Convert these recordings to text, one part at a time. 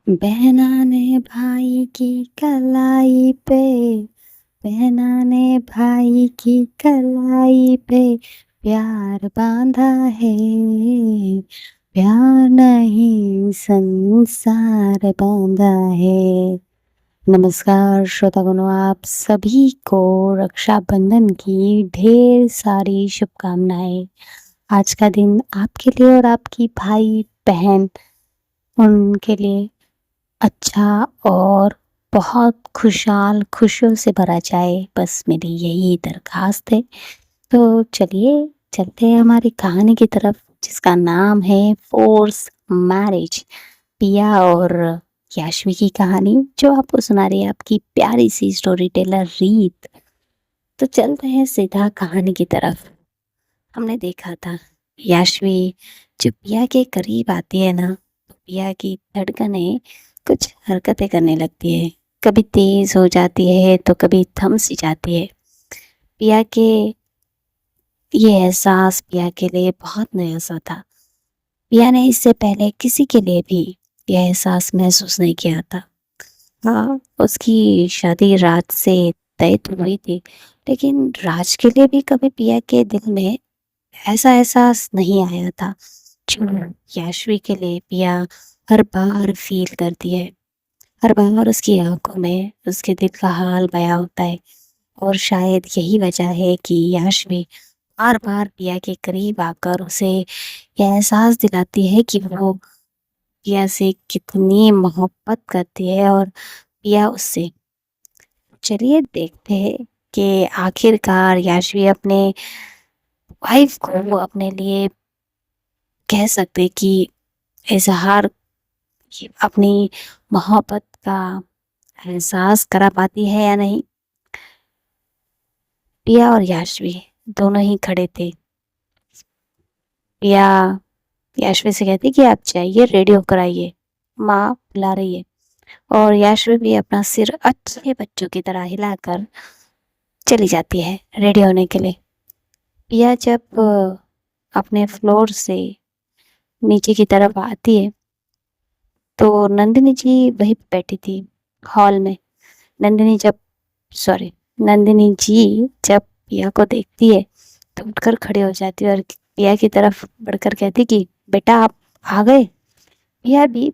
बहना ने भाई की कलाई पे, बहना ने भाई की कलाई पे प्यार बांधा है। प्यार नहीं संसार बांधा है। नमस्कार श्रोतागणों, आप सभी को रक्षाबंधन की ढेर सारी शुभकामनाएं। आज का दिन आपके लिए और आपकी भाई बहन उनके लिए अच्छा और बहुत खुशहाल खुशियों से भरा जाए, बस मेरी यही दरखास्त है। तो चलिए चलते हैं हमारी कहानी की तरफ, जिसका नाम है फोर्स मैरिज। पिया और याशवी की कहानी जो आपको सुना रही है आपकी प्यारी सी स्टोरी टेलर रीत। तो चलते हैं सीधा कहानी की तरफ। हमने देखा था याशवी जब पिया के करीब आती है ना, तो पिया की धड़कनें कुछ हरकतें करने लगती है। कभी तेज हो जाती है तो कभी थम सी जाती है। पिया के ये एहसास पिया के लिए बहुत नया सा था। पिया ने इससे पहले किसी के लिए भी यह एहसास महसूस नहीं किया था। हाँ, उसकी शादी राज से तय तो हुई थी, लेकिन राज के लिए भी कभी पिया के दिल में ऐसा एहसास नहीं आया था जो याशवी के लिए पिया हर बार फील करती है। हर बार उसकी आंखों में उसके दिल का हाल बयां होता है। और शायद यही वजह है कि याशवी बार बार पिया के करीब आकर उसे यह एहसास दिलाती है कि वो पिया से कितनी मोहब्बत करती है और पिया उससे। चलिए देखते हैं कि आखिरकार याशवी अपने वाइफ को अपने लिए कह सकते कि इजहार अपनी मोहब्बत का एहसास करा पाती है या नहीं। पिया और याशवी दोनों ही खड़े थे। पिया याशवी से कहती कि आप जाइए रेडी होकर आइए, माँ बुला रही है। और याशवी भी अपना सिर अच्छे बच्चों की तरह हिलाकर चली जाती है रेडी होने के लिए। पिया जब अपने फ्लोर से नीचे की तरफ आती है तो नंदिनी जी वहीं पे बैठी थी हॉल में। नंदिनी जब सॉरी नंदिनी जी जब पिया को देखती है तो उठकर खड़े हो जाती है और पिया की तरफ बढ़कर कहती कि बेटा आप आ गए। पिया भी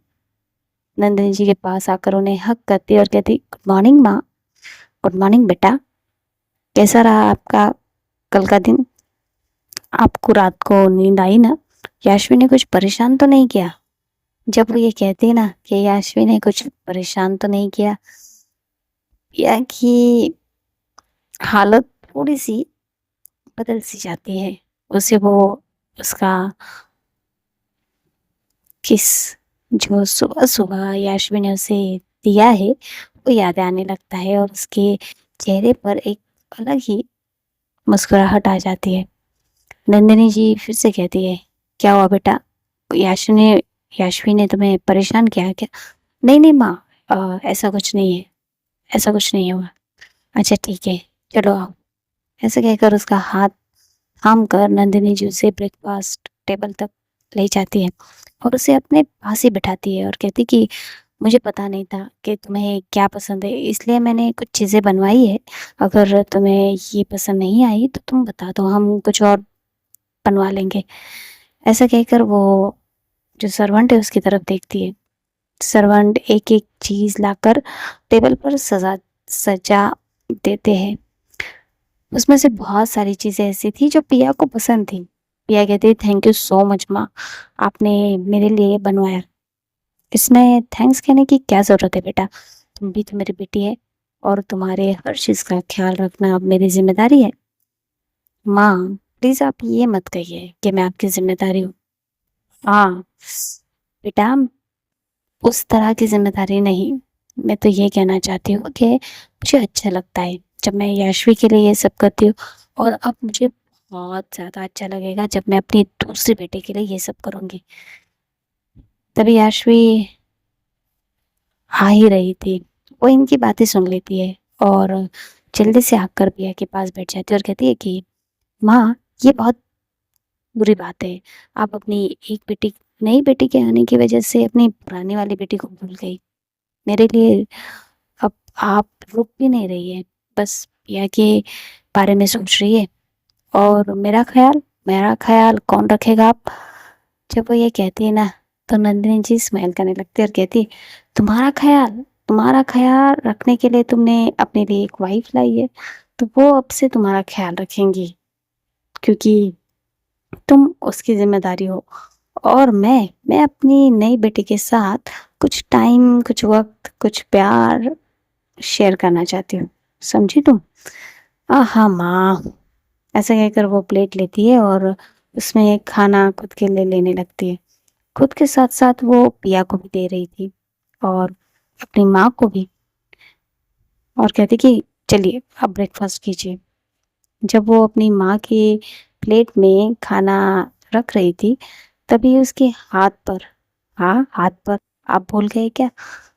नंदिनी जी के पास आकर उन्हें हक करती है और कहती गुड मॉर्निंग माँ। गुड मॉर्निंग बेटा, कैसा रहा आपका कल का दिन? आपको रात को नींद आई ना? याशवी ने कुछ परेशान तो नहीं किया? जब वो ये कहती है ना कि याशवी ने कुछ परेशान तो नहीं किया, पिया की हालत थोड़ी सी बदल सी जाती है। उसे वो उसका किस जो सुबह सुबह याशवी ने उसे दिया है वो याद आने लगता है और उसके चेहरे पर एक अलग ही मुस्कुराहट आ जाती है। नंदिनी जी फिर से कहती है क्या हुआ बेटा? याशवी ने तुम्हें परेशान किया क्या? नहीं नहीं माँ, ऐसा कुछ नहीं है, ऐसा कुछ नहीं हुआ। अच्छा ठीक है, चलो आओ। ऐसे कहकर उसका हाथ थाम कर नंदिनी जी उसे ब्रेकफास्ट टेबल तक ले जाती है और उसे अपने पास ही बिठाती है और कहती कि मुझे पता नहीं था कि तुम्हें क्या पसंद है, इसलिए मैंने कुछ चीज़ें बनवाई है। अगर तुम्हें ये पसंद नहीं आई तो तुम बता दो, हम कुछ और बनवा लेंगे। ऐसा कहकर वो जो सर्वेंट है उसकी तरफ देखती है। सर्वेंट एक एक चीज़ लाकर टेबल पर सजा देते हैं। उसमें से बहुत सारी चीज़ें ऐसी थी जो पिया को पसंद थी। पिया कहती थैंक यू सो मच माँ, आपने मेरे लिए बनवाया। इसमें थैंक्स कहने की क्या ज़रूरत है बेटा, तुम भी तो मेरी बेटी है और तुम्हारे हर चीज़ का ख्याल रखना अब मेरी जिम्मेदारी है। माँ प्लीज़ आप ये मत कहिए कि मैं आपकी जिम्मेदारी हूँ। हाँ बेटा, उस तरह की जिम्मेदारी नहीं। मैं तो ये कहना चाहती हूँ कि मुझे अच्छा लगता है जब मैं याशवी के लिए ये सब करती हूँ, और अब मुझे बहुत ज़्यादा अच्छा लगेगा जब मैं अपनी दूसरी बेटे के लिए ये सब करूँगी। तभी याशवी आ ही रही थी, वो इनकी बातें सुन लेती है और जल्दी से आकर पिया के पास बैठ जाती है और कहती है कि माँ ये बहुत बुरी बात है, आप अपनी एक बेटी नई बेटी के आने की वजह से अपनी पुरानी वाली बेटी को भूल गई। मेरे लिए अब आप रुक भी नहीं रही है, बस पिया के बारे में सोच रही है। और मेरा ख़्याल कौन रखेगा अब? जब वो ये कहती है ना, तो नंदिनी जी स्माइल करने लगती है और कहती है, तुम्हारा ख़्याल रखने के लिए तुमने अपने लिए एक वाइफ़ लाई है, तो वो अब से तुम्हारा ख़्याल रखेंगी, क्योंकि तुम उसकी ज़िम्मेदारी हो। और मैं अपनी नई बेटी के साथ कुछ टाइम, कुछ वक़्त, कुछ प्यार शेयर करना चाहती हूँ। समझी तुम? आहा माँ! ऐसा कहकर वो प्लेट लेती है और उसमें खाना खुद के लिए लेने लगती है। खुद के साथ-साथ वो पिया को भी दे रही थी और अपनी माँ को भी, और कहती कि चलिए अब ब्रेकफ़ास्ट कीजिए। जब वो अपनी माँ के प्लेट में खाना रख रही थी, तभी उसके हाथ पर, हाँ, हाथ पर, आप भूल गए क्या?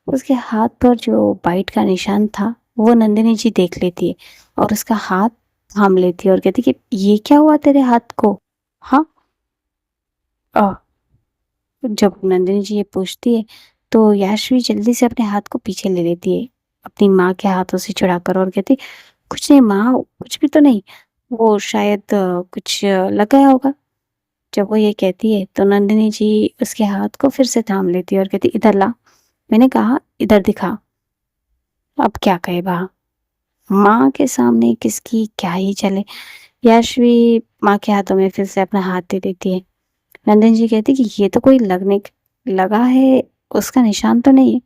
उसके हाथ पर जो बाइट का निशान था, वो नंदिनी जी देख लेती है और उसका हाथ थाम लेती है और कहती कि ये क्या हुआ तेरे हाथ को? हाँ? अ, जब नंदिनी जी ये पूछती है, तो याशवी जल्दी से अपने हाथ को पीछे ले लेती है, अपनी माँ के हाथों से छुड़ाकर, और कहती, कुछ नहीं माँ, कुछ भी तो नहीं। वो शायद कुछ लग गया होगा। जब वो ये कहती है, तो नंदिनी जी उसके हाथ को फिर से थाम लेती है और कहती, इधर ला। मैंने कहा, इधर दिखा। अब क्या कहे बा? माँ के सामने किसकी क्या ही चले। याशवी माँ के हाथों में फिर से अपना हाथ दे देती है। नंदन जी कहती कि ये तो कोई लगा है, उसका निशान तो नहीं है।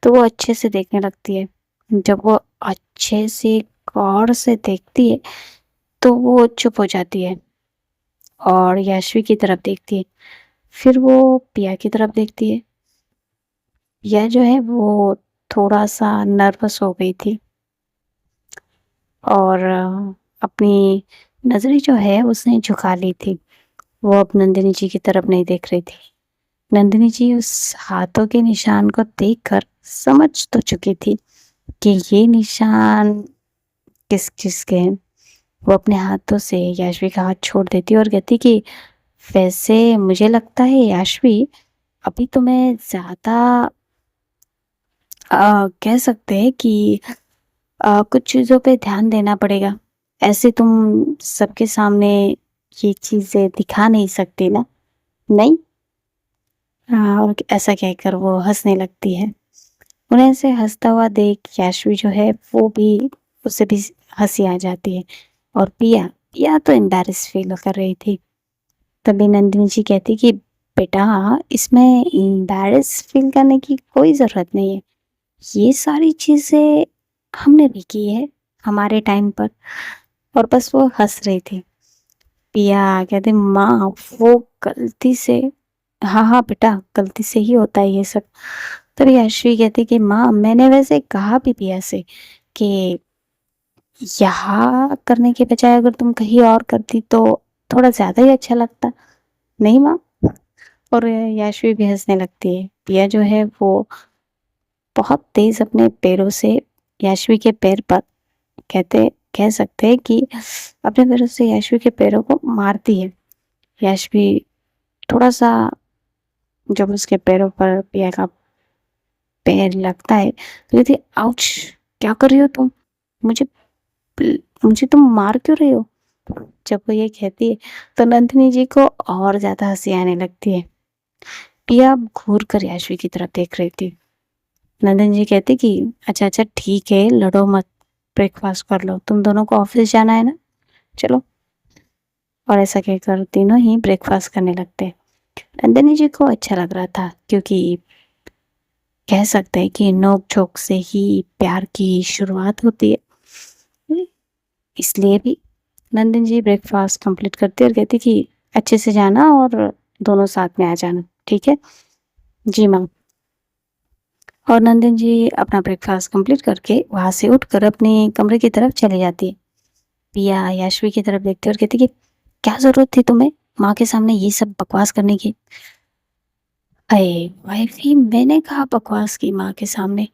तो वो अच्छे से देखने लगती है। जब वो अच्छे से गौर से देखती है, तो वो चुप हो जाती है और याशवी की तरफ देखती है। फिर वो पिया की तरफ देखती है। पिया जो है वो थोड़ा-सा नर्वस हो गई थी और अपनी नज़रें जो है उसने झुका ली थी। वो अब नंदिनी जी की तरफ नहीं देख रही थी। नंदिनी जी उस हाथों के निशान को देखकर समझ तो चुकी थी कि ये निशान किस-किस के हैं। वो अपने हाथों से याशवी का हाथ छोड़ देती और कहती कि वैसे मुझे लगता है याशवी, अभी तुम्हें ज़्यादा कह सकते हैं कि कुछ चीज़ों पे ध्यान देना पड़ेगा। ऐसे तुम सबके सामने ये चीज़ें दिखा नहीं सकती ना, नहीं? और ऐसा कहकर वो हँसने लगती है। उन्हें ऐसे हँसता हुआ देख याशवी जो है वो भी, उसे भी हँसी आ जाती है। और पिया तो एम्बैरेस फ़ील कर रही थी। तभी नंदिनी जी कहती कि बेटा, इसमें एम्बैरेस फ़ील करने की कोई ज़रूरत नहीं है। ये सारी चीज़ें हमने भी की है हमारे टाइम पर। और बस वो हँस रही थी। पिया कहती, माँ वो गलती से, हाँ, हाँ बेटा, गलती से ही होता है ये सब। तभी याशवी कहती कि माँ, मैंने वैसे कहा भी पिया से कि यहाँ करने के बजाय अगर तुम कहीं और करती तो थोड़ा ज़्यादा ही अच्छा लगता, नहीं माँ? और याशवी भी हँसने लगती है। पिया जो है वो बहुत तेज़ अपने पैरों से याशवी के पैर पर, कहते कह सकते हैं कि अपने पैरों से याशवी के पैरों को मारती है। याशवी थोड़ा-सा, जब उसके पैरों पर पिया का पैर लगता है, तो कहती है, आउच! क्या कर रही हो तुम? मुझे मुझे तुम मार क्यों रही हो? जब वो ये कहती है, तो नंदिनी जी को और ज़्यादा हँसी आने लगती है। पिया घूर कर याशवी की तरफ देख रही थी। नंदिनी जी कहती कि अच्छा, अच्छा ठीक है, लड़ो मत, ब्रेकफ़ास्ट कर लो। तुम दोनों को ऑफ़िस जाना है ना? चलो। और ऐसा कहकर तीनों ही ब्रेकफ़ास्ट करने लगते हैं। नंदिनी जी को अच्छा लग रहा था, क्योंकि कह सकते हैं कि नोक-झोंक से ही प्यार की शुरुआत होती है। इसलिए भी नंदिनी जी ब्रेकफ़ास्ट कंप्लीट करती है और कहती कि अच्छे से जाना और दोनों साथ में आ जाना, ठीक है? जी माँ। और नंदिनी जी अपना ब्रेकफ़ास्ट कंप्लीट करके वहाँ से उठकर अपने कमरे की तरफ चली जाती है। पिया याशवी की तरफ देखती है और कहती कि क्या ज़रूरत थी तुम्हें माँ के सामने ये सब बकवास करने की? अये वाइफ़ी, मैंने कहा बकवास की माँ के सामने?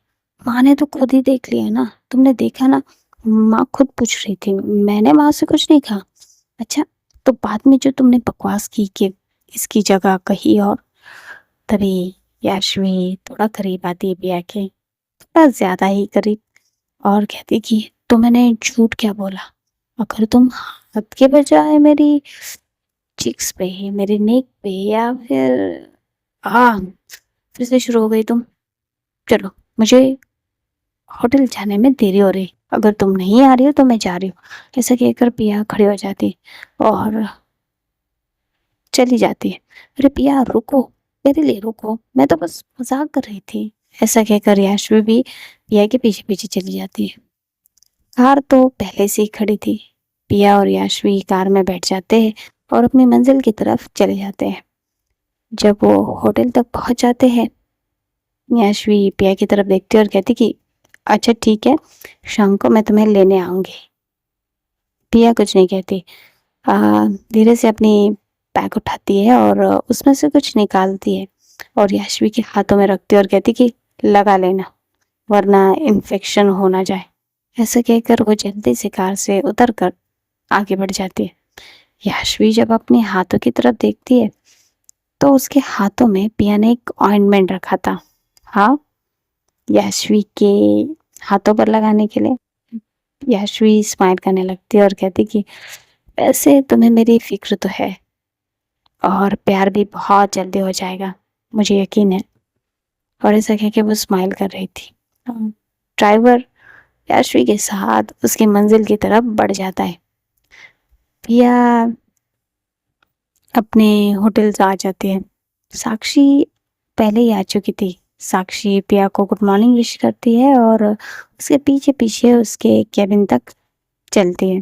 माँ ने तो खुद ही देख लिया ना, तुमने देखा ना, माँ खुद पूछ रही थी, मैंने माँ से कुछ नहीं कहा। अच्छा, तो बाद में जो तुमने बकवास की कि इसकी जगह कहीं और, तभी याशवी थोड़ा करीब आती है पिया के, थोड़ा ज़्यादा ही करीब, और कहती कि तो मैंने झूठ क्या बोला? अगर तुम हाथ के बजाय मेरी चिक्स पे, मेरी नेक पे, या फिर हाँ, फिर से शुरू हो गई तुम। चलो, मुझे होटल जाने में देरी हो रही, अगर तुम नहीं आ रही हो तो मैं जा रही हूँ। ऐसा कहकर पिया खड़ी हो जाती और चली जाती है। अरे पिया रुको, मेरे लिए रुको, मैं तो बस मजाक कर रही थी। ऐसा कहकर याशवी भी पिया के पीछे पीछे चली जाती है। कार तो पहले से ही खड़ी थी। पिया और याशवी कार में बैठ जाते हैं और अपनी मंजिल की तरफ चले जाते हैं। जब वो होटल तक पहुंच जाते हैं, याशवी पिया की तरफ देखती है और कहती कि अच्छा ठीक है, शाम को मैं तुम्हें लेने आऊंगी। पिया कुछ नहीं कहती, धीरे से अपनी बैग उठाती है और उसमें से कुछ निकालती है और याशवी के हाथों में रखती है और कहती कि लगा लेना, वरना इन्फेक्शन हो ना जाए। ऐसा कहकर वो जल्दी से कार से उतर कर आगे बढ़ जाती है। याशवी जब अपने हाथों की तरफ देखती है तो उसके हाथों में पिया ने एक ऑइंटमेंट रखा था। हाँ, याशवी के हाथों पर लगाने के लिए। याशवी स्माइल करने लगती है और कहती कि वैसे तुम्हें मेरी फिक्र तो है और प्यार भी बहुत जल्दी हो जाएगा, मुझे यकीन है। और ऐसा कह के वो स्माइल कर रही थी। ड्राइवर याशवी के साथ उसकी मंजिल की तरफ बढ़ जाता है। पिया अपने होटल से आ जाती है। साक्षी पहले ही आ चुकी थी। साक्षी पिया को गुड मॉर्निंग विश करती है और उसके पीछे पीछे उसके केबिन तक चलती है।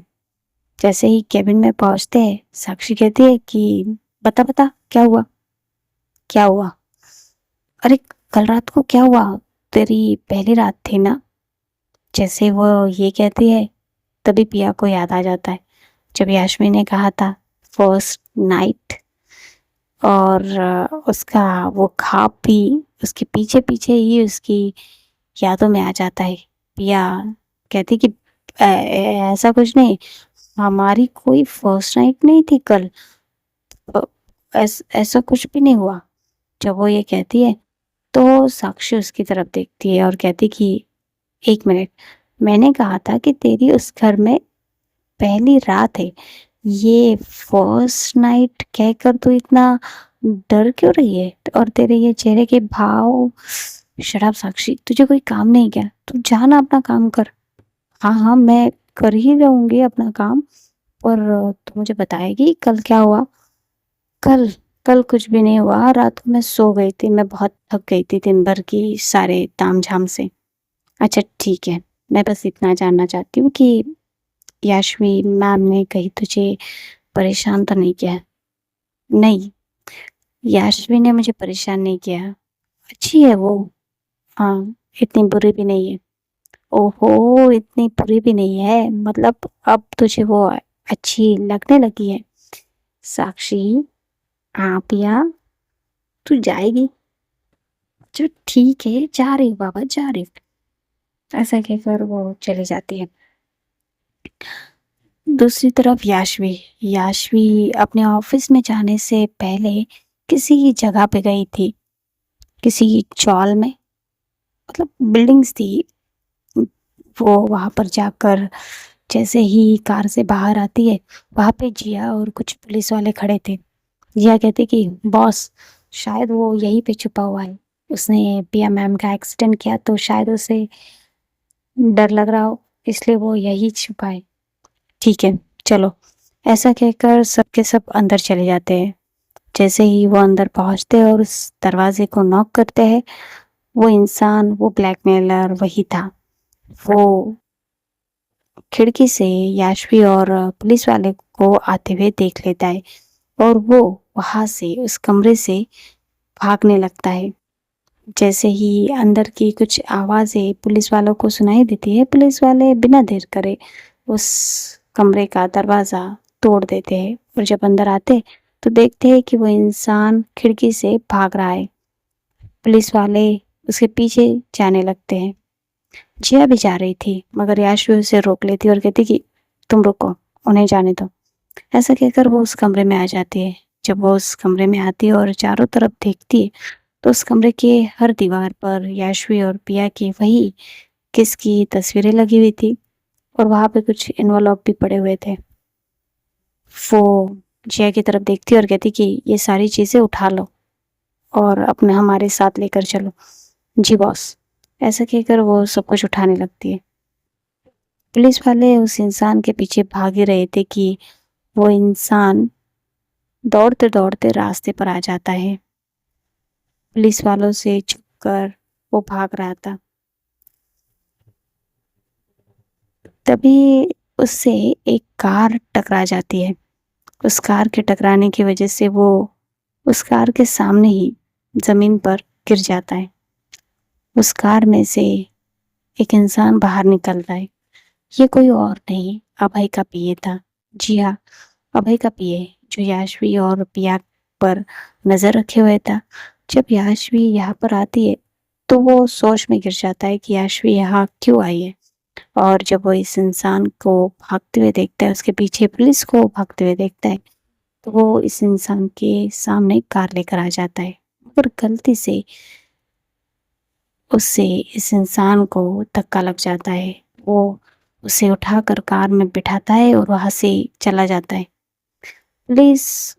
जैसे ही केबिन में पहुंचते हैं, साक्षी कहती है कि बता बता क्या हुआ, क्या हुआ? अरे कल रात को क्या हुआ? तेरी पहली रात थी ना? जैसे वो ये कहती है, तभी पिया को याद आ जाता है जब यास्मीन ने कहा था फर्स्ट नाइट, और उसका वो ख्वाब भी उसके पीछे पीछे ही उसकी यादों में आ जाता है। पिया कहती कि ऐसा कुछ नहीं, हमारी कोई फर्स्ट नाइट नहीं थी कल, ऐसा कुछ भी नहीं हुआ। जब वो ये कहती है तो साक्षी उसकी तरफ देखती है और कहती कि एक मिनट, मैंने कहा था कि तेरी उस घर में पहली रात है, ये फर्स्ट नाइट कहकर तू इतना डर क्यों रही है? और तेरे ये चेहरे के भाव, शराब साक्षी, तुझे कोई काम नहीं क्या? तू जा ना, अपना काम कर। हाँ हाँ, मैं कर ही रहूंगी अपना काम, और तू मुझे बताएगी कल क्या हुआ? कल कल कुछ भी नहीं हुआ, रात को मैं सो गई थी, मैं बहुत थक गई थी दिन भर की सारे तामझाम से। अच्छा ठीक है, मैं बस इतना जानना चाहती हूँ कि याशवी मैम ने कहीं तुझे परेशान तो नहीं किया? नहीं, याशवी ने मुझे परेशान नहीं किया, अच्छी है वो। हाँ, इतनी बुरी भी नहीं है। ओहो, इतनी बुरी भी नहीं है, मतलब अब तुझे वो अच्छी लगने लगी है? साक्षी, हाँ पिया, तू जाएगी? जो ठीक है, जा रही हूँ बाबा, जा रही हूँ। ऐसा कहकर वो चली जाती है। दूसरी तरफ याशवी याशवी अपने ऑफिस में जाने से पहले किसी जगह पे गई थी, किसी चौल में, मतलब बिल्डिंग्स थी। वो वहां पर जाकर जैसे ही कार से बाहर आती है, वहां पे जिया और कुछ पुलिस वाले खड़े थे। जिया कहती कि बॉस, शायद वो यहीं पे छुपा हुआ है, उसने पिया मैम का एक्सीडेंट किया तो शायद उसे डर लग रहा हो, इसलिए वो यही छुपा है। ठीक है, चलो। ऐसा कहकर सबके सब अंदर चले जाते हैं। जैसे ही वो अंदर पहुंचते हैं और उस दरवाजे को नॉक करते हैं, वो इंसान, वो ब्लैकमेलर वही था। वो खिड़की से याशवी और पुलिस वाले को आते हुए देख लेता है और वो वहां से, उस कमरे से भागने लगता है। जैसे ही अंदर की कुछ आवाजें पुलिस वालों को सुनाई देती है, पुलिस वाले बिना देर करे उस कमरे का दरवाजा तोड़ देते हैं और जब अंदर आते तो देखते हैं कि वो इंसान खिड़की से भाग रहा है। पुलिस वाले उसके पीछे जाने लगते हैं। जिया भी जा रही थी मगर याशवी उसे रोक लेती और कहती कि तुम रुको, उन्हें जाने दो। ऐसा कहकर वो उस कमरे में आ जाती है। जब वो उस कमरे में आती है और चारों तरफ देखती है तो उस कमरे के हर दीवार पर याशवी और पिया की वही किस की तस्वीरें लगी हुई थी और वहां पे कुछ इन्वॉल्व भी पड़े हुए थे। वो जिया की तरफ देखती और कहती कि ये सारी चीजें उठा लो और अपने हमारे साथ लेकर चलो। जी बॉस। ऐसा कहकर वो सब कुछ उठाने लगती है। पुलिस वाले उस इंसान के पीछे भाग ही रहे थे कि वो इंसान दौड़ते दौड़ते रास्ते पर आ जाता है। पुलिस वालों से छुपकर वो भाग रहा था। तभी उससे एक कार टकरा जाती है। उस कार के टकराने की वजह से वो उस कार के सामने ही जमीन पर गिर जाता है। उस कार में से एक इंसान बाहर निकल रहा है। ये कोई और नहीं, अभय का पीए था। जी हाँ, अभय का पीए जो याशवी और पिया पर नजर रखे हुए था। जब याशवी यहाँ पर आती है तो वो सोच में गिर जाता है कि याशवी यहाँ क्यों आई है। और जब वो इस इंसान को भागते हुए देखता है, उसके पीछे पुलिस को भागते हुए देखता है, तो वो इस इंसान के सामने कार लेकर आ जाता है। मगर गलती से उससे इस इंसान को धक्का लग जाता है। वो उसे उठाकर कार में बिठाता है और वहां से चला जाता है। पुलिस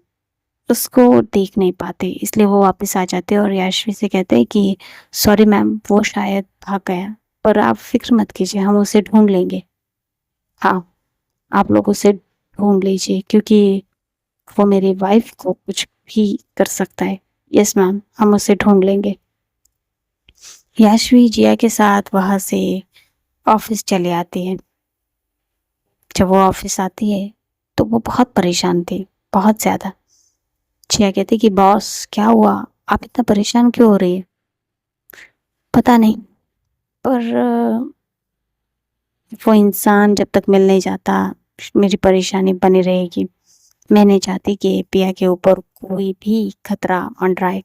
उसको देख नहीं पाते, इसलिए वो वापस आ जाते हैं और याशवी से कहते हैं कि सॉरी मैम, वो शायद भाग गया, पर आप फिक्र मत कीजिए, हम उसे ढूंढ लेंगे। हाँ, आप लोग उसे ढूंढ लीजिए क्योंकि वो मेरी वाइफ को कुछ भी कर सकता है। यस मैम, हम उसे ढूंढ लेंगे। याशवी जिया के साथ वहां से ऑफिस चले आती है। जब वो ऑफिस आती है तो वो बहुत परेशान थी, बहुत ज्यादा। जिया कहती कि बॉस क्या हुआ, आप इतना परेशान क्यों हो रही है? पता नहीं, पर वो इंसान जब तक मिल नहीं जाता मेरी परेशानी बनी रहेगी। मैं नहीं चाहती कि पिया के ऊपर कोई भी खतरा मंडराए।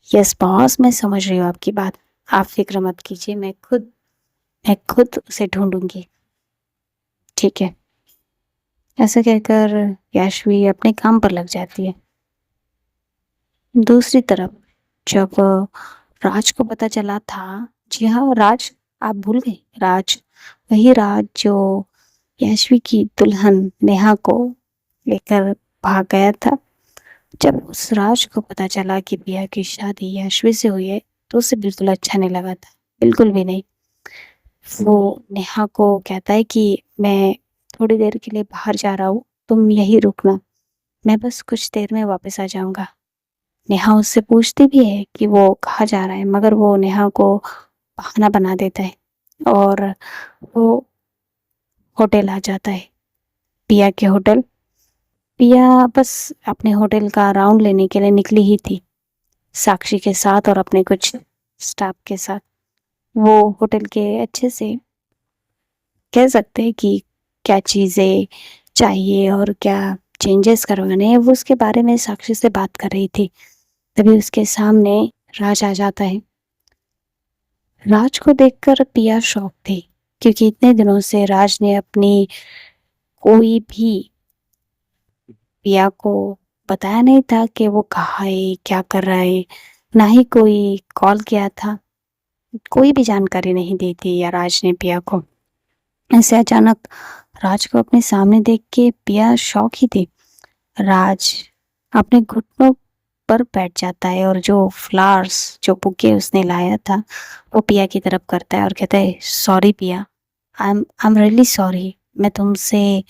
यस बॉस, मैं समझ रही हूँ आपकी बात, आप फिक्र मत कीजिए, मैं खुद उसे ढूंढूंगी। ठीक है। ऐसा कहकर याशवी अपने काम पर लग जाती है। दूसरी तरफ जब राज को पता चला था, जी हाँ राज, आप भूल गए, राज, वही राज जो याशवी की दुल्हन नेहा को लेकर भाग गया था। जब उस राज को पता चला कि पिया की शादी याशवी से हुई है तो उसे बिल्कुल अच्छा नहीं लगा था, बिल्कुल भी नहीं। वो नेहा को कहता है कि मैं थोड़ी देर के लिए बाहर जा रहा हूँ, तुम यहीं रुकना, मैं बस कुछ देर में वापस आ जाऊंगा। नेहा उससे पूछती भी है कि वो कहाँ जा रहा है, मगर वो नेहा को बहाना बना देता है और वो होटल आ जाता है, पिया के होटल। पिया बस अपने होटल का राउंड लेने के लिए निकली ही थी, साक्षी के साथ और अपने कुछ स्टाफ के साथ। वो होटल के अच्छे से कह सकते हैं कि क्या चीज़ें चाहिए और क्या चेंजेस करवाने हैं, वो उसके बारे में साक्षी से बात कर रही थी। तभी उसके सामने राज आ जाता है। राज को देखकर पिया शॉक थी क्योंकि इतने दिनों से राज ने अपनी कोई भी पिया को बताया नहीं था कि वो कहाँ है, क्या कर रहा है, ना ही कोई कॉल किया था, कोई भी जानकारी नहीं दी थी या राज ने पिया को। ऐसे अचानक राज को अपने सामने देख के पिया शॉक ही थी। राज अपने घुटनों पर बैठ जाता है और जो फ्लावर्स, जो बुके उसने लाया था, वो पिया की तरफ करता है और कहता है सॉरी पिया, आई एम रियली सॉरी, मैं तुमसे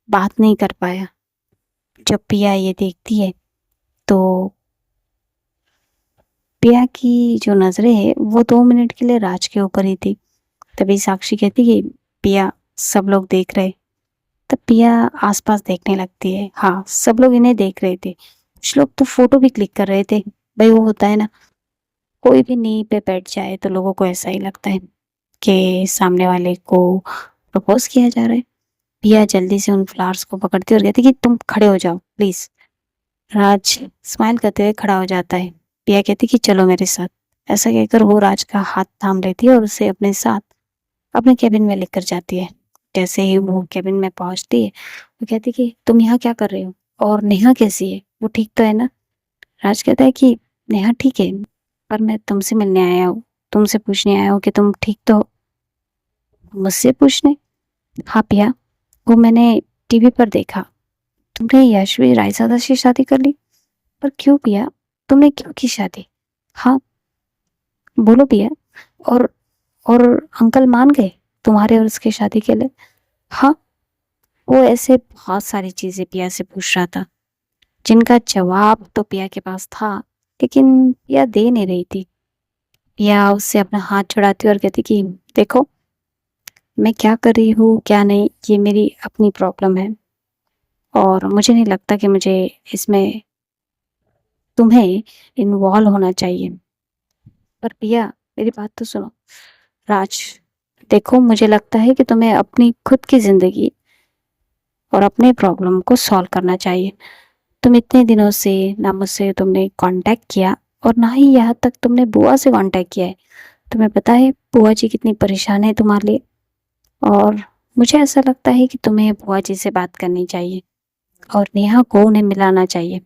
बात नहीं कर पाया। जब पिया ये देखती है तो पिया की जो नजरें है वो 2 मिनट के लिए राज के ऊपर ही थी। तभी साक्षी कहती कि पिया, सब लोग देख रहे। तब पिया आसपास देखने लगती है। हाँ, सब लोग इन्हें देख रहे थे, कुछ लोग तो फोटो भी क्लिक कर रहे थे। भाई वो होता है ना, कोई भी नी पे बैठ जाए तो लोगों को ऐसा ही लगता है कि सामने वाले को प्रपोज किया जा रहा है। पिया जल्दी से उन फ्लावर्स को पकड़ती है और कहती है कि तुम खड़े हो जाओ प्लीज। राज स्माइल करते हुए खड़ा हो जाता है। पिया कहती कि चलो मेरे साथ। ऐसा कहकर वो राज का हाथ थाम लेती है और उसे अपने साथ अपने केबिन में लेकर जाती है। जैसे ही वो केबिन में पहुंचती है, वो कहती कि तुम यहाँ क्या कर रहे हो और नेहा कैसी है, वो ठीक तो है ना? राज कहता है कि नेहा ठीक है, पर मैं तुमसे मिलने आया हूँ, तुमसे पूछने आया हूँ कि तुम ठीक तो हो? मुझसे पूछने? हाँ पिया, वो मैंने टीवी पर देखा, तुमने यशवी रायजादा से शादी कर ली। पर क्यों पिया? तुमने क्यों की शादी? हाँ, बोलो पिया। और और अंकल मान गए तुम्हारे और उसकी शादी के लिए? हाँ, वो ऐसे बहुत सारी चीजें पिया से पूछ रहा था, जिनका जवाब तो पिया के पास था, लेकिन पिया दे नहीं रही थी। पिया उससे अपना हाथ छुड़ाती और कहती कि देखो, मैं क्या कर रही हूँ क्या नहीं ये मेरी अपनी प्रॉब्लम है, और मुझे नहीं लगता कि मुझे इसमें तुम्हें इन्वॉल्व होना चाहिए। पर पिया, मेरी बात तो सुनो। राज, देखो, मुझे लगता है कि तुम्हें अपनी खुद की जिंदगी और अपने प्रॉब्लम को सॉल्व करना चाहिए। तुम इतने दिनों से ना मुझसे तुमने कांटेक्ट किया, और ना ही यहाँ तक तुमने बुआ से कांटेक्ट किया है। तुम्हें पता है बुआ जी कितनी परेशान है तुम्हारे लिए, और मुझे ऐसा लगता है कि तुम्हें बुआ जी से बात करनी चाहिए और नेहा को उन्हें मिलाना चाहिए।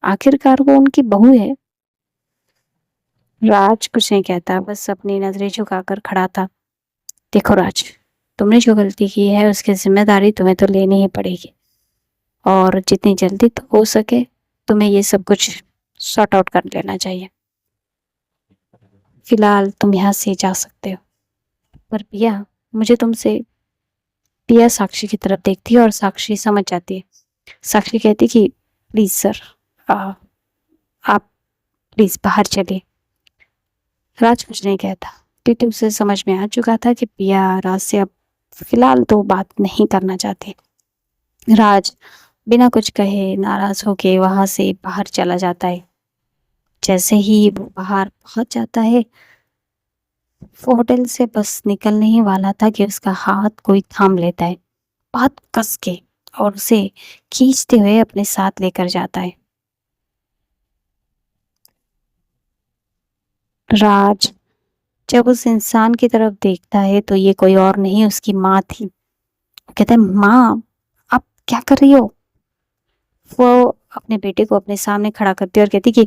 आखिरकार वो उनकी बहू है। राज कुछ नहीं कहता, बस अपनी नजरें झुकाकर खड़ा था। देखो राज, तुमने जो गलती की है उसकी जिम्मेदारी तुम्हें तो लेनी ही पड़ेगी, और जितनी जल्दी तो हो सके तुम्हें ये सब कुछ सॉर्ट आउट कर लेना चाहिए। फिलहाल तुम यहाँ से जा सकते हो। पर पिया, मुझे तुमसे। पिया साक्षी की तरफ देखती है और साक्षी समझ जाती है। साक्षी कहती कि प्लीज सर, आप प्लीज बाहर चलिए। राज कुछ नहीं कहता, क्योंकि उसे समझ में आ चुका था कि पिया राज से अब फिलहाल तो बात नहीं करना चाहती। राज बिना कुछ कहे नाराज होके वहां से बाहर चला जाता है। जैसे ही वो बाहर पहुंच जाता है, वो होटल से बस निकलने ही वाला था कि उसका हाथ कोई थाम लेता है, बहुत कस के, और उसे खींचते हुए अपने साथ लेकर जाता है। राज जब उस इंसान की तरफ देखता है तो ये कोई और नहीं, उसकी माँ थी। वो कहता है, माँ, आप क्या कर रही हो? वो अपने बेटे को अपने सामने खड़ा करती है और कहती कि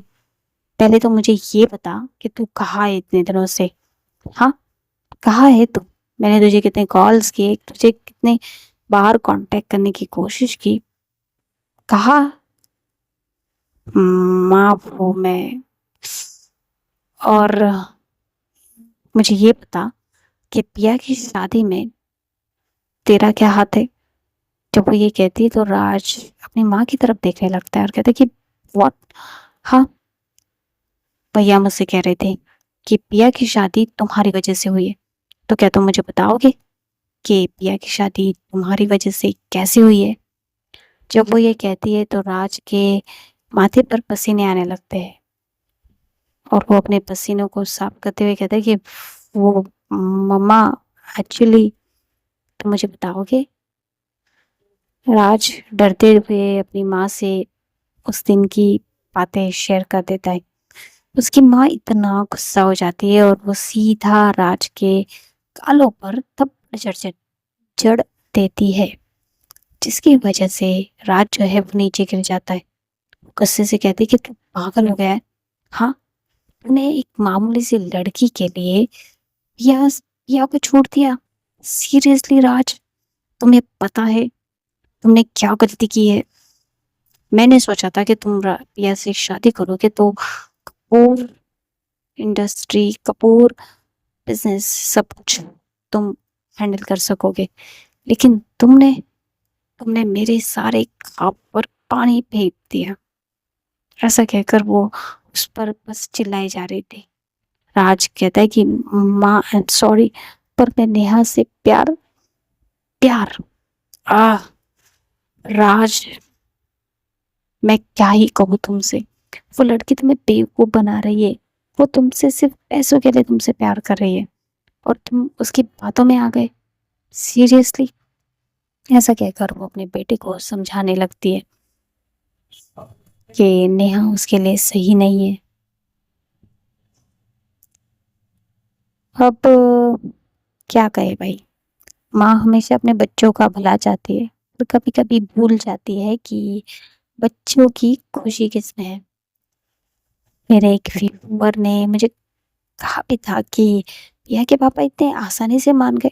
पहले तो मुझे ये बता कि तू कहाँ है इतने दिनों से। हाँ, कहाँ है तू? मैंने तुझे कितने कॉल्स किए, तुझे कितने बार कांटेक्ट करने की कोशिश की, कहाँ? माँ, वो मैं, और मुझे ये बता कि पिया की शादी में तेरा क्या हाथ है? जब वो ये कहती है तो राज अपनी माँ की तरफ देखने लगता है और कहता है कि व्हाट? हाँ, भैया मुझसे कह रहे थे कि पिया की शादी तुम्हारी वजह से हुई है, तो क्या तुम मुझे बताओगे कि पिया की शादी तुम्हारी वजह से कैसे हुई है? जब वो ये कहती है तो राज के माथे पर पसीने आने लगते हैं, और वो अपने पसीनों को साफ करते हुए कहता है कि वो मम्मा, एक्चुअली तुम मुझे बताओगे? राज डरते हुए अपनी माँ से उस दिन की बातें शेयर कर देता है। उसकी माँ इतना गुस्सा हो जाती है और वो सीधा राज के गालों पर थप्पड़ जड़ जड़ देती है, जिसकी वजह से राज जो है वो नीचे गिर जाता है। गुस्से से कहती है कि तू पागल हो गया है? हाँ, तूने एक मामूली सी लड़की के लिए पिया पिया को छोड़ दिया? सीरियसली राज, तुम्हें पता है तुमने क्या गलती की है? मैंने सोचा था कि तुम पिया से शादी करोगे तो कपूर इंडस्ट्री, कपूर बिजनेस, सब कुछ तुम हैंडल कर सकोगे, लेकिन तुमने तुमने मेरे सारे ख्वाब पर पानी फेंक दिया। ऐसा कहकर वो उस पर बस चिल्लाई जा रही थी। राज कहता है कि माँ, आई एम सॉरी, पर मैं नेहा से प्यार प्यार आ राज, मैं क्या ही कहूँ तुमसे। वो लड़की तुम्हें बेवकूफ बना रही है। वो तुमसे सिर्फ पैसों के लिए तुमसे प्यार कर रही है, और तुम उसकी बातों में आ गए। सीरियसली? ऐसा कहकर वो अपने बेटे को समझाने लगती है कि नेहा उसके लिए सही नहीं है। अब क्या कहे भाई, माँ हमेशा अपने बच्चों का भला चाहती है, और कभी कभी भूल जाती है कि बच्चों की खुशी किसमें है। मेरे एक व्यूअर ने मुझे कहा भी था कि पिया के पापा इतने आसानी से मान गए।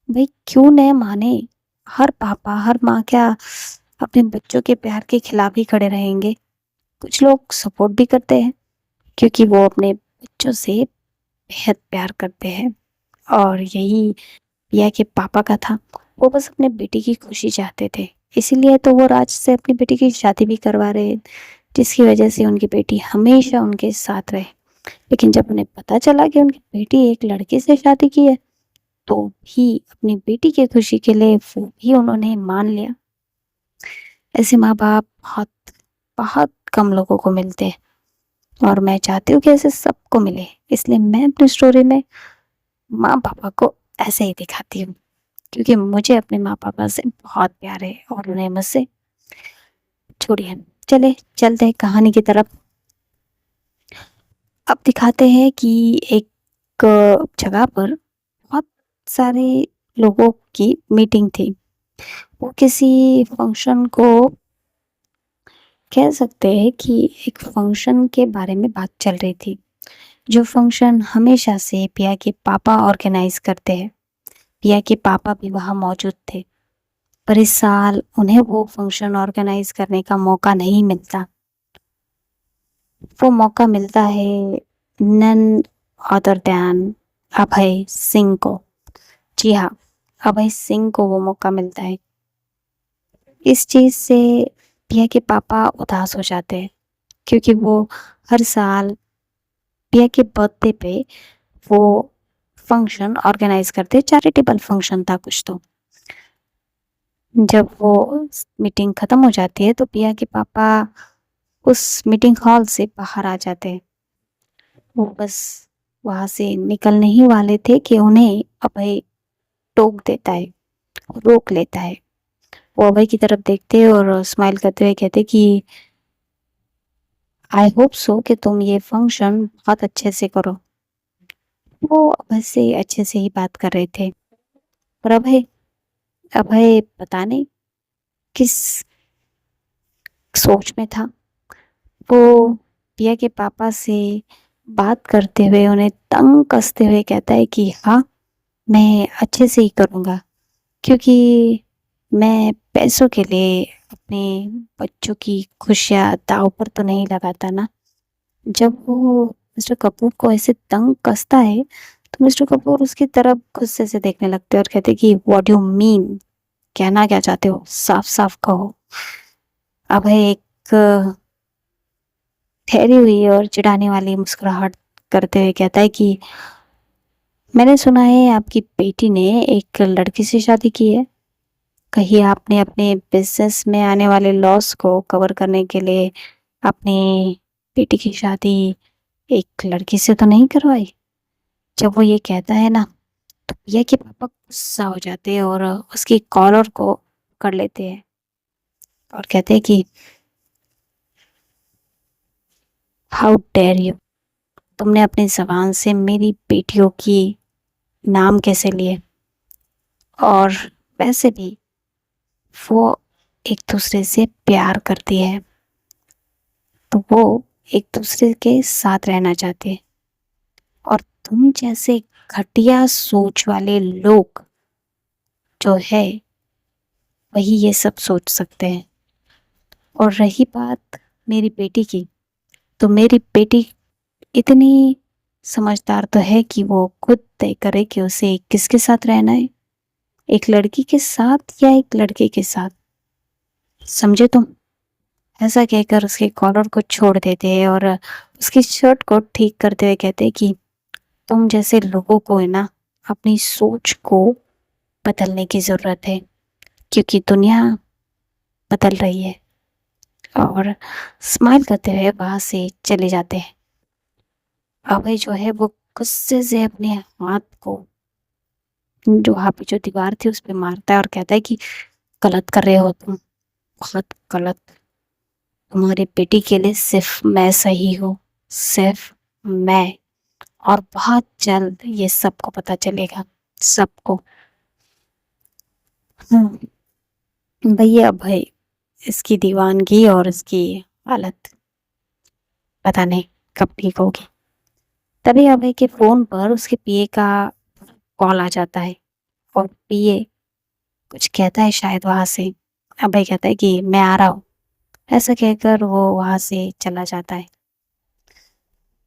भाई क्यों न माने? हर पापा, हर माँ क्या अपने बच्चों के प्यार के खिलाफ ही खड़े रहेंगे? कुछ लोग सपोर्ट भी करते हैं क्योंकि वो अपने बच्चों से बेहद प्यार करते हैं, और यही पिया के पापा का था। वो बस अपने बेटी की खुशी चाहते थे, इसीलिए तो वो राज से अपनी बेटी की शादी भी करवा रहे, जिसकी वजह से उनकी बेटी हमेशा उनके साथ रहे। लेकिन जब उन्हें पता चला कि उनकी बेटी एक लड़के से शादी की है, तो भी अपनी बेटी की खुशी के लिए वो भी उन्होंने मान लिया। ऐसे माँ बाप बहुत बहुत कम लोगों को मिलते हैं, और मैं चाहती हूँ कि ऐसे सबको मिले। इसलिए मैं अपनी स्टोरी में माँ पापा को ऐसे ही दिखाती हूँ, क्योंकि मुझे अपने माँ पापा से बहुत प्यार है और उन्हें मुझसे। छोड़िए, चले चलते हैं कहानी की तरफ। अब दिखाते हैं कि एक जगह पर बहुत सारे लोगों की मीटिंग थी। वो किसी फंक्शन को, कह सकते हैं कि एक फंक्शन के बारे में बात चल रही थी, जो फंक्शन हमेशा से पिया के पापा ऑर्गेनाइज करते हैं। पिया के पापा भी वहाँ मौजूद थे, पर इस साल उन्हें वो फंक्शन ऑर्गेनाइज करने का मौका नहीं मिलता। वो मौका मिलता है none other than Abhay Singh को। जी हाँ, अभय सिंह को वो मौका मिलता है। इस चीज़ से पिया के पापा उदास हो जाते हैं, क्योंकि वो हर साल पिया के बर्थडे पे वो फंक्शन ऑर्गेनाइज करते। चैरिटेबल फंक्शन था कुछ तो। जब वो मीटिंग खत्म हो जाती है तो पिया के पापा उस मीटिंग हॉल से बाहर आ जाते हैं। वो बस वहां से निकलने ही वाले थे कि उन्हें अभय टोक देता है, रोक लेता है। वो अभय की तरफ देखते और स्माइल करते हुए कहते कि आई होप सो कि तुम ये फंक्शन बहुत अच्छे से करो। वो अभय से अच्छे से ही बात कर रहे थे, पर अभय अभय पता नहीं किस सोच में था। वो पिया के पापा से बात करते हुए उन्हें तंग कसते हुए कहता है कि हाँ, मैं अच्छे से ही करूँगा, क्योंकि मैं पैसों के लिए अपने बच्चों की खुशियाँ दाँव पर तो नहीं लगाता ना। जब वो मिस्टर कपूर को ऐसे तंग कसता है, तो मिस्टर कपूर उसकी तरफ गुस्से से देखने लगते हैं और कहते हैं कि व्हाट यू मीन? कहना क्या चाहते हो? साफ-साफ कहो। अभय एक ठहरी हुई और चिढ़ाने वाली मुस्कुराहट करते हुए कहता है कि मैंने सुना है आपकी बेटी ने एक लड़के से शादी की है। कहीं आपने अपने बिज़नेस में आने वाले लॉस को कवर करने के लिए अपनी बेटी की शादी एक लड़के से तो नहीं करवाई? जब वो ये कहता है ना, तो पिया के पापा गुस्सा हो जाते हैं और उसकी कॉलर को पकड़ लेते हैं और कहते हैं कि हाउ डेयर यू! तुमने अपनी ज़बान से मेरी बेटियों की नाम कैसे लिए? और वैसे भी वो एक दूसरे से प्यार करती है, तो वो एक दूसरे के साथ रहना चाहते हैं, और तुम जैसे घटिया सोच वाले लोग जो है वही ये सब सोच सकते हैं। और रही बात मेरी बेटी की, तो मेरी बेटी इतनी समझदार तो है कि वो खुद तय करे कि उसे किसके साथ रहना है, एक लड़की के साथ या एक लड़के के साथ। समझे तुम? ऐसा कहकर उसके कॉलर को छोड़ देते हैं और उसकी शर्ट को ठीक करते हुए कहते हैं कि तुम जैसे लोगों को है ना, अपनी सोच को बदलने की ज़रूरत है, क्योंकि दुनिया बदल रही है। और स्माइल करते हुए वहाँ से चले जाते हैं। अभय जो है वो गुस्से से अपने हाथ को, जो वहाँ पे जो दीवार थी उस पे मारता है और कहता है कि गलत कर रहे हो तुम, बहुत गलत। तुम्हारी बेटी के लिए सिर्फ मैं सही हूँ, सिर्फ मैं। और बहुत जल्द ये सबको पता चलेगा, सबको। भैया अभय, इसकी दीवानगी और इसकी हालत पता नहीं कब ठीक होगी। तभी अभय के फोन पर उसके पीए का कॉल आ जाता है और पीए कुछ कहता है शायद वहां से। अभय कहता है कि मैं आ रहा हूँ। ऐसा कहकर वो वहां से चला जाता है।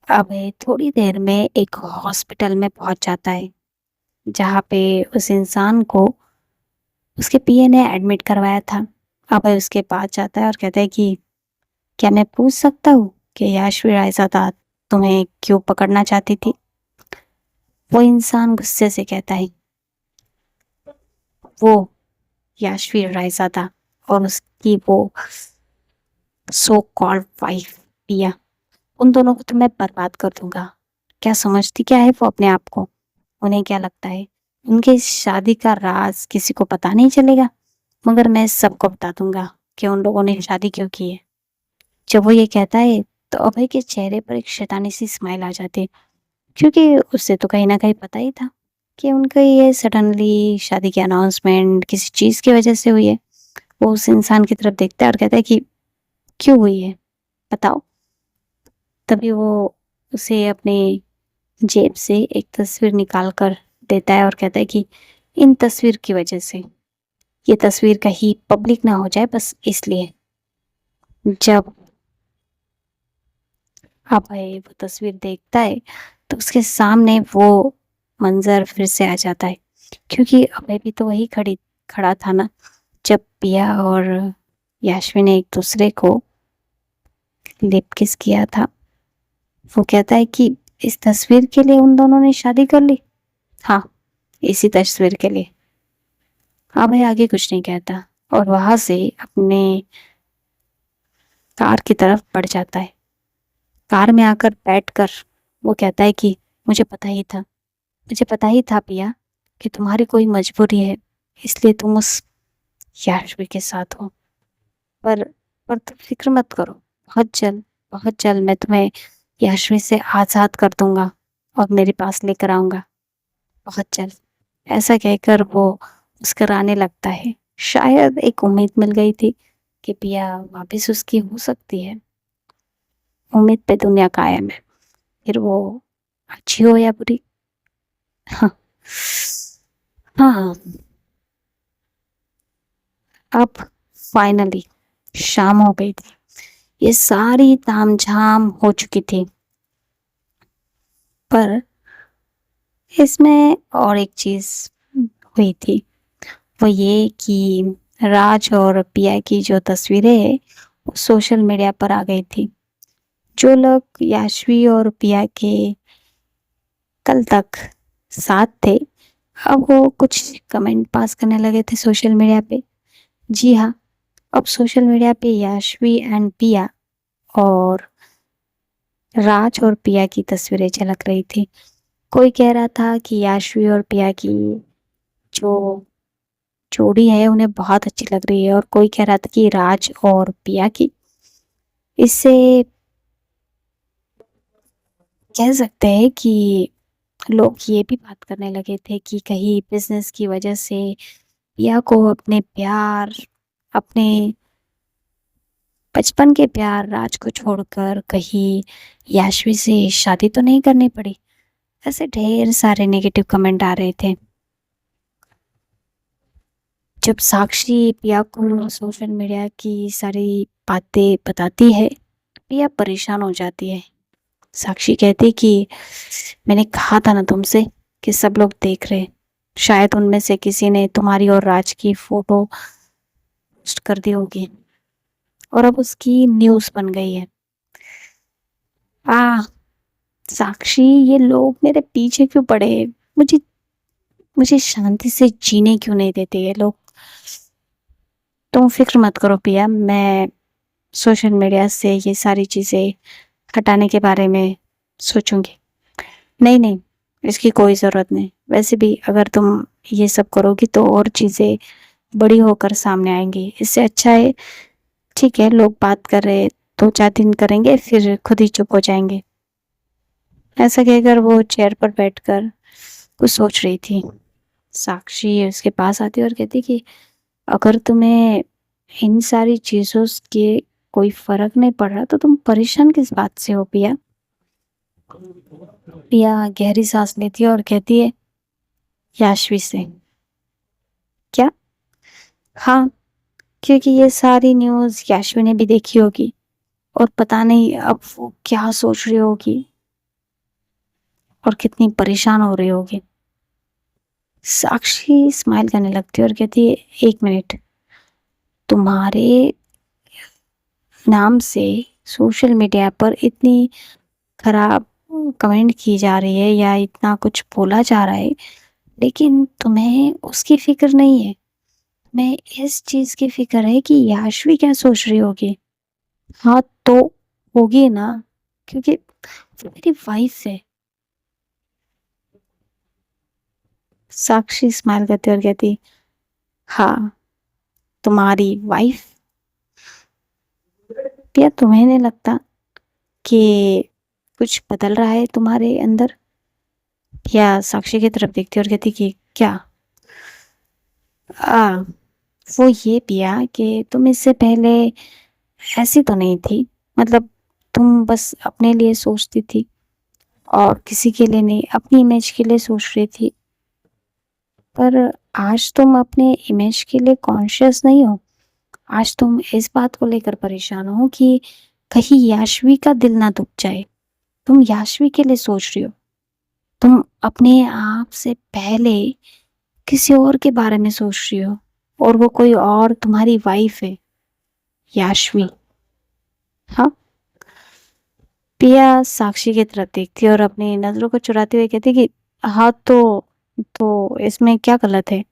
अभय थोड़ी देर में एक हॉस्पिटल में पहुंच जाता है जहाँ पे उस इंसान को उसके पीए ने एडमिट करवाया था। अभय उसके पास जाता है और कहता है कि क्या मैं पूछ सकता हूँ कि याश्वी रायजादा तुम्हें क्यों पकड़ना चाहती थी? वो इंसान गुस्से से कहता है, वो याश्वी रायजादा और उसकी वो सो कॉल्ड वाइफ पिया, उन दोनों को तो मैं बर्बाद कर दूंगा। क्या समझती क्या है वो अपने आप को? उन्हें क्या लगता है उनके इस शादी का राज किसी को पता नहीं चलेगा? मगर मैं सबको बता दूंगा कि उन लोगों ने शादी क्यों की है। जब वो ये कहता है तो अभय के चेहरे पर एक शैतानी सी स्माइल आ जाती है, क्योंकि उससे तो कहीं ना कहीं पता ही था कि उनका ये सडनली शादी की अनाउंसमेंट किसी चीज की वजह से हुई है। वो उस इंसान की तरफ देखता है और कहता है कि क्यों हुई है, बताओ। तभी वो उसे अपने जेब से एक तस्वीर निकाल कर देता है और कहता है कि इन तस्वीर की वजह से, ये तस्वीर कहीं पब्लिक ना हो जाए बस इसलिए। जब अभय वो तस्वीर देखता है तो उसके सामने वो मंजर फिर से आ जाता है, क्योंकि अभय भी तो वही खड़ा था ना जब पिया और याश्वी ने एक दूसरे को लिप किस किया था। वो कहता है कि इस तस्वीर के लिए उन दोनों ने शादी कर ली। हाँ, इसी तस्वीर के लिए। अभय आगे कुछ नहीं कहता और वहां से अपने कार की तरफ बढ़ जाता है। कार में आकर बैठकर वो कहता है कि मुझे पता ही था पिया कि तुम्हारी कोई मजबूरी है, इसलिए तुम उस याशवी के साथ हो। पर पर तुम फिक्र मत करो, बहुत जल्द मैं तुम्हें याशवी से आजाद कर दूंगा और मेरे पास लेकर आऊंगा, बहुत जल्द। ऐसा कहकर वो मुस्कुराने लगता है। शायद एक उम्मीद मिल गई थी कि पिया वापस उसकी हो सकती है। उम्मीद पे दुनिया कायम है, फिर वो अच्छी हो या बुरी। हाँ हाँ। अब फाइनली शाम हो गई थी। ये सारी तामझाम हो चुकी थी, पर इसमें और एक चीज हुई थी। वो ये कि राज और पिया की जो तस्वीरें है वो सोशल मीडिया पर आ गई थी। जो लोग याशवी और पिया के कल तक साथ थे, अब वो कुछ कमेंट पास करने लगे थे सोशल मीडिया पे। जी हाँ, अब सोशल मीडिया पे याशवी एंड पिया और राज और पिया की तस्वीरें झलक रही थी। कोई कह रहा था कि याशवी और पिया की जो जोड़ी है उन्हें बहुत अच्छी लग रही है, और कोई कह रहा था कि राज और पिया की। इससे कह सकते हैं कि लोग ये भी बात करने लगे थे कि कहीं बिजनेस की वजह से पिया को अपने बचपन के प्यार राज को छोड़कर कहीं याशवी से शादी तो नहीं करनी पड़ी। ऐसे ढेर सारे नेगेटिव कमेंट आ रहे थे। जब साक्षी पिया को सोशल मीडिया की सारी बातें बताती है, पिया परेशान हो जाती है। साक्षी कहती कि मैंने कहा था ना तुमसे कि सब लोग देख रहे हैं। शायद उनमें से किसी ने तुम्हारी और राज की फोटो पोस्ट कर दी होगी और अब उसकी न्यूज़ बन गई है। आ साक्षी, ये लोग मेरे पीछे क्यों पड़े हैं? मुझे मुझे शांति से जीने क्यों नहीं देते ये लोग? तुम फिक्र मत करो पिया, मैं सोशल मीडिया से ये सारी चीज़ें हटाने के बारे में सोचूंगी। नहीं नहीं, इसकी कोई ज़रूरत नहीं। वैसे भी अगर तुम ये सब करोगी तो और चीज़ें बड़ी होकर सामने आएंगी। इससे अच्छा है, ठीक है, लोग बात कर रहे 2-4 दिन करेंगे फिर खुद ही चुप हो जाएंगे। ऐसा कहकर वो चेयर पर बैठकर कुछ सोच रही थी। साक्षी उसके पास आती और कहती कि अगर तुम्हें इन सारी चीज़ों के कोई फर्क नहीं पड़ रहा तो तुम परेशान किस बात से हो पिया? पिया गहरी सांस लेती है और कहती है, याशवी से। क्या? हाँ, क्योंकि ये सारी न्यूज़ याशवी ने भी देखी होगी और पता नहीं अब वो क्या सोच रही होगी और कितनी परेशान हो रही होगी। साक्षी स्माइल करने लगती है और कहती है, एक मिनट, तुम्हारे नाम से सोशल मीडिया पर इतनी खराब कमेंट की जा रही है या इतना कुछ बोला जा रहा है, लेकिन तुम्हें उसकी फिक्र नहीं है। तुम्हें इस चीज की फिक्र है कि याशवी क्या सोच रही होगी। हाँ तो होगी ना, क्योंकि वो मेरी वाइफ है। साक्षी स्माइल करती और कहती, हाँ, तुम्हारी वाइफ। क्या तुम्हें नहीं लगता कि कुछ बदल रहा है तुम्हारे अंदर? या साक्षी की तरफ देखती और कहती कि क्या? आ, वो ये पिया कि तुम इससे पहले ऐसी तो नहीं थी। मतलब तुम बस अपने लिए सोचती थी और किसी के लिए नहीं, अपनी इमेज के लिए सोच रही थी। पर आज तुम अपने इमेज के लिए कॉन्शियस नहीं हो। आज तुम इस बात को लेकर परेशान हो कि कहीं याशवी का दिल ना दुख जाए। तुम याशवी के लिए सोच रही हो। तुम अपने आप से पहले किसी और के बारे में सोच रही हो, और वो कोई और तुम्हारी वाइफ है, याशवी। हाँ। पिया साक्षी की तरफ देखती है और अपनी नजरों को चुराते हुए कहती कि हाँ तो इसमें क्या गलत है?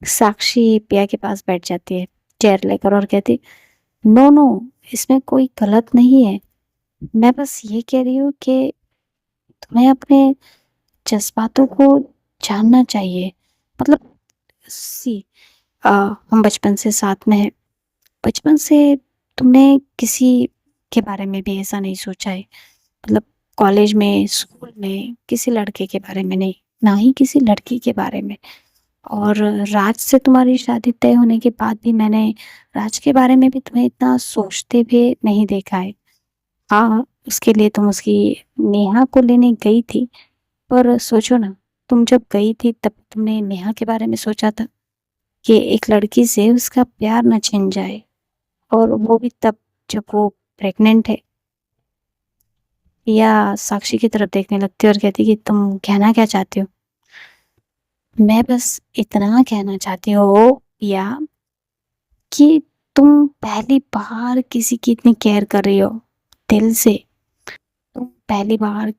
साक्षी पिया के पास बैठ जाती है चेयर लेकर और कहती, नो नो, इसमें कोई गलत नहीं है। मैं बस ये कह रही हूँ कि तुम्हें अपने जज्बातों को जानना चाहिए। मतलब सी हम बचपन से साथ में हैं। बचपन से तुमने किसी के बारे में भी ऐसा नहीं सोचा है। मतलब कॉलेज में, स्कूल में किसी लड़के के बारे में नहीं, ना ही किसी लड़की के बारे में। और राज से तुम्हारी शादी तय होने के बाद भी मैंने राज के बारे में भी तुम्हें इतना सोचते भी नहीं देखा है। हाँ, उसके लिए तुम उसकी नेहा को लेने गई थी, पर सोचो ना, तुम जब गई थी तब तुमने नेहा के बारे में सोचा था कि एक लड़की से उसका प्यार न छिन जाए, और वो भी तब जब वो प्रेग्नेंट है। या साक्षी की तरफ देखने लगती है और कहती कि तुम कहना क्या चाहती हो? मैं बस इतना कहना चाहती हूँ या कि तुम पहली बार किसी की इतनी केयर कर रही हो दिल से। तुम पहली बार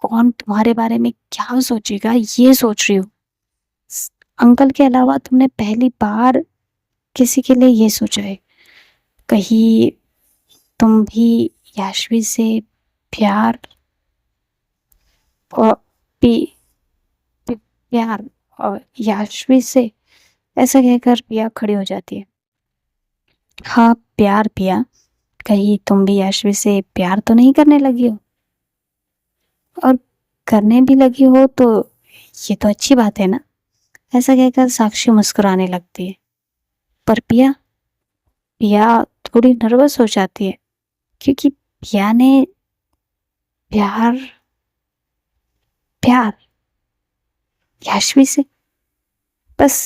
कौन तुम्हारे बारे में क्या सोचेगा ये सोच रही हो। अंकल के अलावा तुमने पहली बार किसी के लिए ये सोचा है? कहीं तुम भी याशवी से प्यार और पी, प्यार और याशवी से? ऐसा कहकर पिया खड़ी हो जाती है। हाँ, प्यार पिया, कहीं तुम भी याशवी से प्यार तो नहीं करने लगी हो? और करने भी लगी हो तो ये तो अच्छी बात है ना। ऐसा कहकर साक्षी मुस्कुराने लगती है। पर पिया पिया थोड़ी नर्वस हो जाती है, क्योंकि पिया ने प्यार प्यार याशवी से बस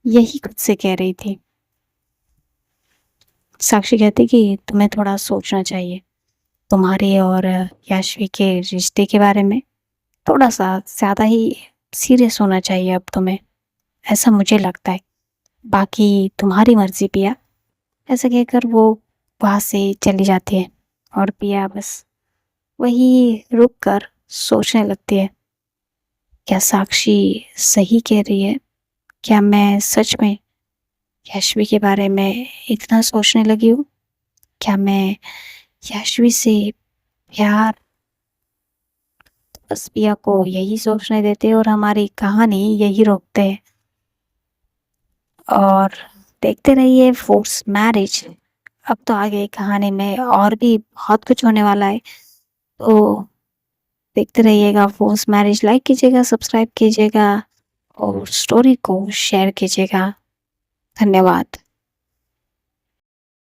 यही खुद से कह रही थी। साक्षी कहती कि तुम्हें थोड़ा सोचना चाहिए तुम्हारे और याशवी के रिश्ते के बारे में। थोड़ा सा ज़्यादा ही सीरियस होना चाहिए अब तुम्हें, ऐसा मुझे लगता है। बाकी तुम्हारी मर्जी पिया। ऐसा कहकर वो वहाँ से चली जाती है और पिया बस वही रुक कर सोचने लगती है, क्या साक्षी सही कह रही है? क्या मैं सच में याशवी के बारे में इतना सोचने लगी हूँ? क्या मैं याशवी से प्यार? बस पिया को यही सोचने देते और हमारी कहानी यही रोकते हैं। और देखते रहिए फोर्स मैरिज। अब तो आगे कहानी में और भी बहुत कुछ होने वाला है, तो देखते रहिएगा फोर्स मैरिज। लाइक कीजिएगा, सब्सक्राइब कीजिएगा और स्टोरी को शेयर कीजिएगा। धन्यवाद।